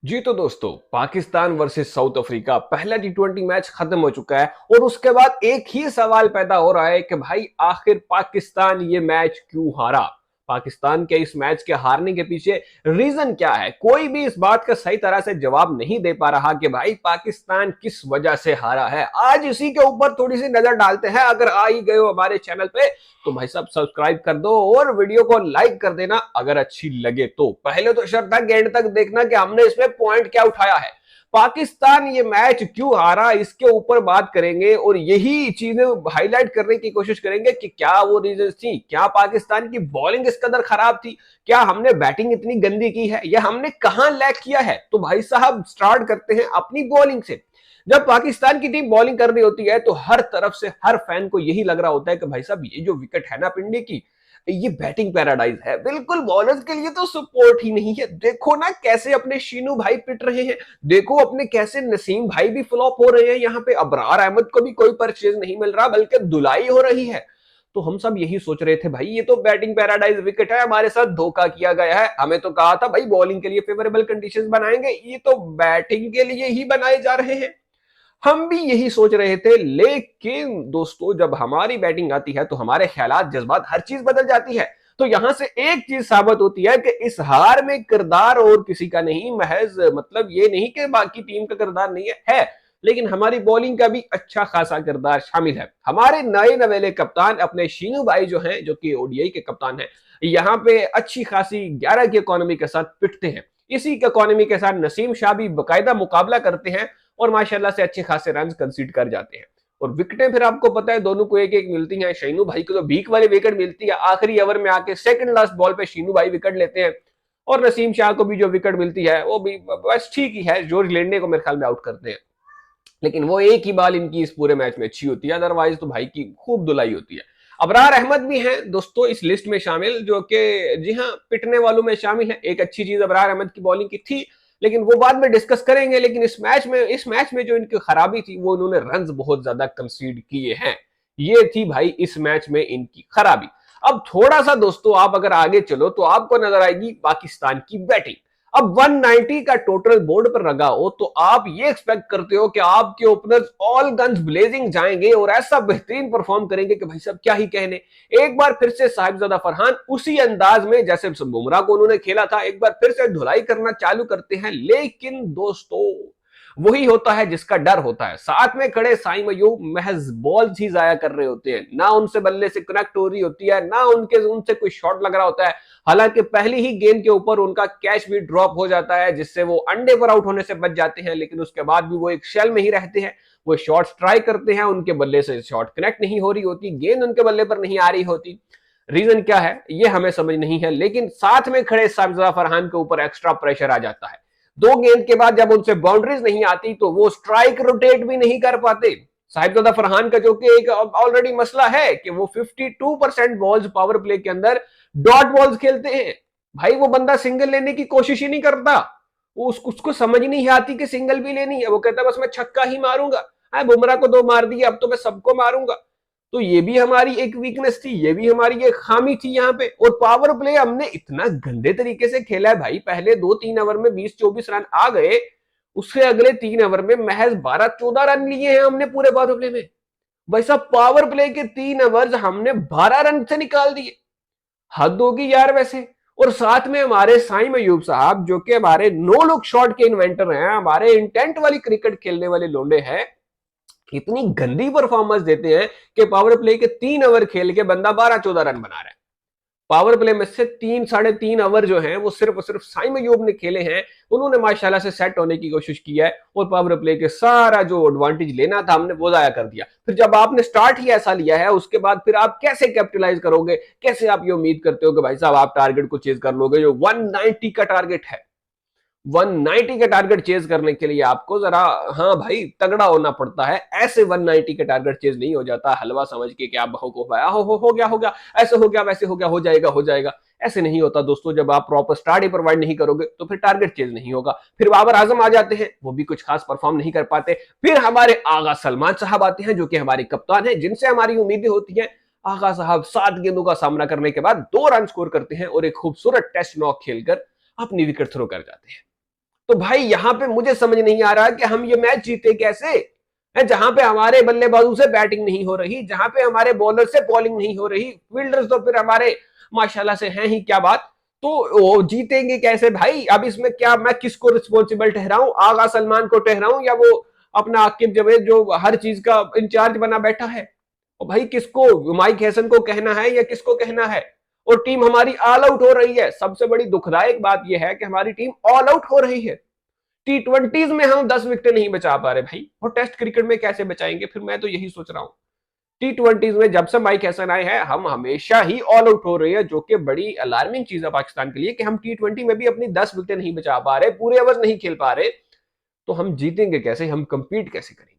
जी तो दोस्तों, Pakistan versus south Africa पहला टी20 मैच खत्म हो चुका है और उसके बाद एक ही सवाल पैदा हो रहा है कि भाई आखिर पाकिस्तान ये मैच क्यों हारा। पाकिस्तान के इस मैच के हारने के पीछे रीजन क्या है? कोई भी इस बात का सही तरह से जवाब नहीं दे पा रहा कि भाई पाकिस्तान किस वजह से हारा है। आज इसी के ऊपर थोड़ी सी नजर डालते हैं। अगर आ ही गए हो हमारे चैनल पे तो भाई साहब सब्सक्राइब कर दो और वीडियो को लाइक कर देना अगर अच्छी लगे तो। पहले तो शर्त है एंड तक देखना कि हमने इसमें पॉइंट क्या उठाया है। पाकिस्तान ये मैच क्यों हारा इसके ऊपर बात करेंगे और यही चीजें हाईलाइट करने की कोशिश करेंगे कि क्या वो रीजन थी, क्या पाकिस्तान की बॉलिंग इस कदर खराब थी, क्या हमने बैटिंग इतनी गंदी की है या हमने कहां लैग किया है। तो भाई साहब स्टार्ट करते हैं अपनी बॉलिंग से। जब पाकिस्तान की टीम बॉलिंग कर रही होती है तो हर तरफ से हर फैन को यही लग रहा होता है कि भाई साहब ये जो विकेट है ना पिंडी की, ये बैटिंग पैराडाइज है। बिल्कुल बॉलर्स के लिए तो सपोर्ट ही नहीं है। देखो ना कैसे अपने शीनू भाई पिट रहे हैं, देखो अपने कैसे नसीम भाई भी फ्लॉप हो रहे हैं। यहाँ पे अबरार अहमद को भी कोई परचेज नहीं मिल रहा बल्कि धुलाई हो रही है। तो हम सब यही सोच रहे थे भाई ये तो बैटिंग पैराडाइज विकेट है, हमारे साथ धोखा किया गया है। हमें तो कहा था भाई बॉलिंग के लिए फेवरेबल कंडीशंस बनाएंगे, ये तो बैटिंग के लिए ही बनाए जा रहे हैं। हम भी यही सोच रहे थे, लेकिन दोस्तों जब हमारी बैटिंग आती है तो हमारे ख्यालात जज्बात हर चीज बदल जाती है। तो यहां से एक चीज साबित होती है कि इस हार में किरदार और किसी का नहीं, महज मतलब ये नहीं कि बाकी टीम का किरदार नहीं है, लेकिन हमारी बॉलिंग का भी अच्छा खासा किरदार शामिल है। हमारे नए नवेले कप्तान अपने शीनू भाई जो हैं, जो कि ओडीआई के कप्तान हैं, यहाँ पे अच्छी खासी 11 की इकोनॉमी के साथ पिटते हैं। इसी इकोनॉमी के साथ नसीम शाह भी बाकायदा मुकाबला करते हैं और माशाल्लाह से अच्छे खासे रन कंसीड कर जाते हैं। और विकेटें फिर आपको पता है दोनों को एक एक मिलती हैं। शीनू भाई को तो भीख वाली विकेट मिलती है, आखिरी ओवर में आके सेकंड लास्ट बॉल पे शीनू भाई विकेट लेते हैं। और नसीम शाह को भी जो विकेट मिलती है वो भी बस ठीक ही है, जॉर्ज लेंडे को मेरे ख्याल में आउट करते हैं। लेकिन वो एक ही बाल इनकी इस पूरे मैच में अच्छी होती है, अदरवाइज तो भाई की खूब धुलाई होती है। अबरार अहमद भी हैं दोस्तों इस लिस्ट में शामिल, जो कि जी हाँ पिटने वालों में शामिल है। एक अच्छी चीज अबरार अहमद की बॉलिंग की थी, लेकिन वो बाद में डिस्कस करेंगे। लेकिन इस मैच में जो इनकी खराबी थी वो इन्होंने रन्स बहुत ज्यादा कंसीड किए हैं। ये थी भाई इस मैच में इनकी खराबी। अब थोड़ा सा दोस्तों आप अगर आगे चलो तो आपको नजर आएगी पाकिस्तान की बैटिंग। अब 190 का टोटल बोर्ड पर लगा हो तो आप ये एक्सपेक्ट करते हो कि आपके ओपनर्स ऑल गन्स ब्लेजिंग जाएंगे और ऐसा बेहतरीन परफॉर्म करेंगे कि भाई साहब क्या ही कहने। एक बार फिर से साहिबजादा फरहान उसी अंदाज में जैसे बुमराह को उन्होंने खेला था एक बार फिर से धुलाई करना चालू करते हैं। लेकिन दोस्तों वही होता है जिसका डर होता है। साथ में खड़े साई मयूब महज बॉल ही जाया कर रहे होते हैं, ना उनसे बल्ले से कनेक्ट हो रही होती है, ना उनसे कोई शॉट लग रहा होता है। हालांकि पहली ही गेंद के ऊपर उनका कैच भी ड्रॉप हो जाता है जिससे वो अंडे पर आउट होने से बच जाते हैं, लेकिन उसके बाद भी वो एक शेल में ही रहते हैं। वो शॉट्स ट्राई करते हैं, उनके बल्ले से शॉट कनेक्ट नहीं हो रही होती, गेंद उनके बल्ले पर नहीं आ रही होती। रीजन क्या है ये हमें समझ नहीं है, लेकिन साथ में खड़े साबिजा फरहान के ऊपर एक्स्ट्रा प्रेशर आ जाता है। दो गेंद के बाद जब उनसे बाउंड्रीज नहीं आती तो वो स्ट्राइक रोटेट भी नहीं कर पाते। साहिबजादा फरहान का जो कि एक ऑलरेडी मसला है कि वो 52% बॉल्स पावर प्ले के अंदर डॉट बॉल्स खेलते हैं। भाई वो बंदा सिंगल लेने की कोशिश ही नहीं करता। वो उसको समझ नहीं आती कि सिंगल भी लेनी है। वो कहता है बस मैं छक्का ही मारूंगा, बुमराह को दो मार दिया अब तो मैं सबको मारूंगा। तो ये भी हमारी एक वीकनेस थी, ये भी हमारी एक खामी थी यहाँ पे। और पावर प्ले हमने इतना गंदे तरीके से खेला है भाई। पहले 2-3 ओवर में 20-24 रन आ गए, उससे अगले 3 ओवर में महज 12-14 रन लिए हैं हमने पूरे पावर प्ले में। भाई साहब पावर प्ले के 3 ओवर हमने 12 रन से निकाल दिए। हद होगी यार वैसे। और साथ में हमारे साई मयूब साहब जो कि हमारे नो लुक शॉट के इन्वेंटर हैं, हमारे इंटेंट वाली क्रिकेट खेलने वाले लोंडे हैं, इतनी गंदी परफॉर्मेंस देते हैं कि पावर प्ले के 3 ओवर खेल के बंदा 12-14 रन बना रहा है। पावर प्ले में से 3-3.5 ओवर जो हैं वो सिर्फ और सिर्फ साई मयूब ने खेले हैं। उन्होंने माशाल्लाह से सेट होने की कोशिश की है और पावर प्ले के सारा जो एडवांटेज लेना था हमने वो जाया कर दिया। फिर जब आपने स्टार्ट ही ऐसा लिया है उसके बाद फिर आप कैसे कैपिटलाइज करोगे? कैसे आप ये उम्मीद करते हो कि भाई साहब आप टारगेट को चेज कर लोगे जो 190 का टारगेट है? 190 का टारगेट चेज करने के लिए आपको जरा हाँ भाई तगड़ा होना पड़ता है। ऐसे 190 का टारगेट चेज नहीं हो जाता हलवा समझ के कि आप हो गया हो गया ऐसे हो गया वैसे हो गया हो जाएगा। ऐसे नहीं होता दोस्तों। जब आप प्रॉपर स्टार्ट ही प्रोवाइड नहीं करोगे तो फिर टारगेट चेज नहीं होगा। फिर बाबर आजम आ जाते हैं, वो भी कुछ खास परफॉर्म नहीं कर पाते। फिर हमारे आगा सलमान साहब आते हैं जो कि हमारे कप्तान हैं, जिनसे हमारी उम्मीदें होती हैं। आगा साहब 7 गेंदों का सामना करने के बाद 2 रन स्कोर करते हैं और एक खूबसूरत टेस्ट नॉक खेलकर अपनी विकेट थ्रो कर जाते हैं। तो भाई यहां पे मुझे समझ नहीं आ रहा कि हम ये मैच जीते कैसे है, जहां पे हमारे बल्लेबाजों से बैटिंग नहीं हो रही, जहां पे हमारे बॉलर से बॉलिंग नहीं हो रही, फील्डर्स तो फिर हमारे माशाल्लाह से हैं ही, क्या बात। तो वो जीतेंगे कैसे भाई? अब इसमें क्या मैं किसको रिस्पॉन्सिबल ठहराऊं, आगा सलमान को ठहराऊं या वो अपना आकिब जवेद जो हर चीज का इंचार्ज बना बैठा है? और भाई किसको, माइक हैसन को कहना है या किसको कहना है? और टीम हमारी ऑल आउट हो रही है। सबसे बड़ी दुखदायक बात यह है कि हमारी टीम ऑल आउट हो रही है। टी20 में हम 10 विकेट नहीं बचा पा रहे भाई, और टेस्ट क्रिकेट में कैसे बचाएंगे? फिर मैं तो यही सोच रहा हूं, टी20 में जब से माइक हैसन आए हैं हम हमेशा ही ऑल आउट हो रहे हैं, जो कि बड़ी अलार्मिंग चीज है पाकिस्तान के लिए कि हम टी20 में भी अपनी 10 विकेट नहीं बचा पा रहे, पूरे ओवर नहीं खेल पा रहे। तो हम जीतेंगे कैसे, हम कंपीट कैसे करेंगे?